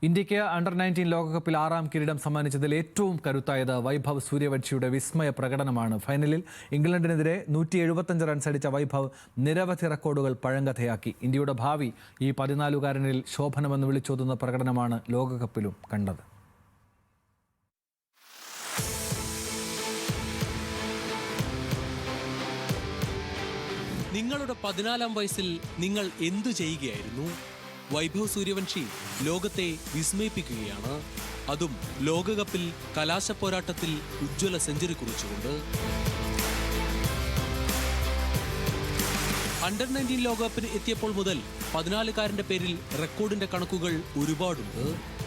ഇന്ത്യയ്ക്ക് അണ്ടർ-19 ലോകകപ്പിൽ 6ാം കിരീടം സമ്മാനിച്ചതിൽ ഏറ്റവും കരുത്തായത് വൈഭവ് സൂര്യവംശിയുടെ വിസ്മയ പ്രകടനമാണ്. ഫൈനലിൽ ഇംഗ്ലണ്ടിനെതിരെ 175 റൺസ് അടിച്ച വൈഭവ് നിരവധി റെക്കോർഡുകൾ പഴങ്കഥയാക്കി. ഇന്ത്യയുടെ ഭാവി ഈ 14-കാരനിൽ ശോഭനമെന്ന് വിളിച്ചോതുന്ന പ്രകടനമാണ് ലോകകപ്പിലും കണ്ടത്. നിങ്ങളുടെ 14-ാം വയസ്സിൽ നിങ്ങൾ എന്തു ചെയ്യുകയായിരുന്നു? വൈഭവ് സൂര്യവംശി ലോകത്തെ വിസ്മയിപ്പിക്കുകയാണ്. അതും ലോകകപ്പിൽ കലാശപ്പോരാട്ടത്തിൽ ഉജ്ജ്വല സെഞ്ചുറി കുറിച്ചുകൊണ്ട്. അണ്ടർ-19 ലോകകപ്പിന് എത്തിയപ്പോൾ മുതൽ 14-കാരന്റെ പേരിൽ റെക്കോർഡിന്റെ കണക്കുകൾ ഒരുപാടുണ്ട്.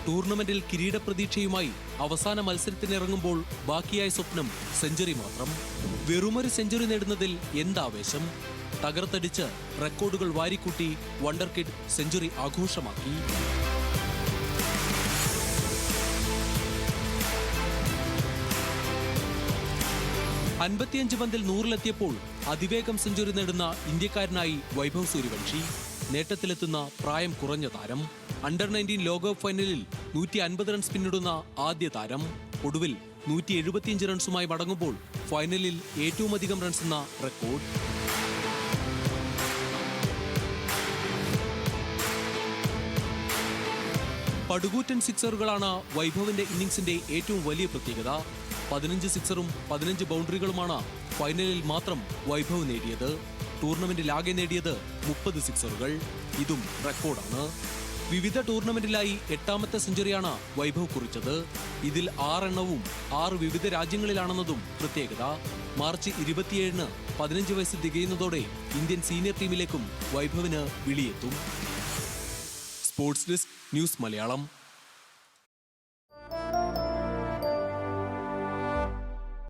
ടൂർണമെന്റിൽ കിരീട പ്രതീക്ഷയുമായി അവസാന മത്സരത്തിനിറങ്ങുമ്പോൾ ബാക്കിയായ സ്വപ്നം സെഞ്ചുറി മാത്രം. വെറുമൊരു സെഞ്ചുറി നേടുന്നതിൽ എന്താവേശം! തകർത്തടിച്ച് റെക്കോർഡുകൾ വാരിക്കൂട്ടി വണ്ടർ കിഡ് സെഞ്ചുറി ആഘോഷമാക്കി. അൻപത്തിയഞ്ച് പന്തിൽ 100-ലെത്തിയപ്പോൾ അതിവേഗം സെഞ്ചുറി നേടുന്ന ഇന്ത്യക്കാരനായി വൈഭവ് സൂര്യവംശി. നേട്ടത്തിലെത്തുന്ന പ്രായം കുറഞ്ഞ താരം. അണ്ടർ-19 ലോകകപ്പ് ഫൈനലിൽ 150 റൺസ് പിന്നിടുന്ന ആദ്യ താരം. ഒടുവിൽ 175 റൺസുമായി മടങ്ങുമ്പോൾ ഫൈനലിൽ ഏറ്റവും അധികം റൺസ് എന്ന റെക്കോർഡ്. പടുകൂറ്റൻ സിക്സറുകളാണ് വൈഭവിന്റെ ഇന്നിംഗ്സിന്റെ ഏറ്റവും വലിയ പ്രത്യേകത. 15 സിക്സറും 15 ബൗണ്ടറികളുമാണ് ഫൈനലിൽ മാത്രം വൈഭവ് നേടിയത്. ടൂർണമെന്റിലാകെ നേടിയത് 30 സിക്സറുകൾ. ഇതും റെക്കോർഡാണ്. വിവിധ ടൂർണമെന്റിലായി 8ാമത്തെ സെഞ്ചുറിയാണ് വൈഭവ് കുറിച്ചത്. ഇതിൽ 6 എണ്ണവും 6 വിവിധ രാജ്യങ്ങളിലാണെന്നതും പ്രത്യേകത. മാർച്ച് 27-ന് 15 വയസ്സ് തികയുന്നതോടെ ഇന്ത്യൻ സീനിയർ ടീമിലേക്കും വൈഭവിന് വിളിയെത്തും. Sports desk, news Malayalam.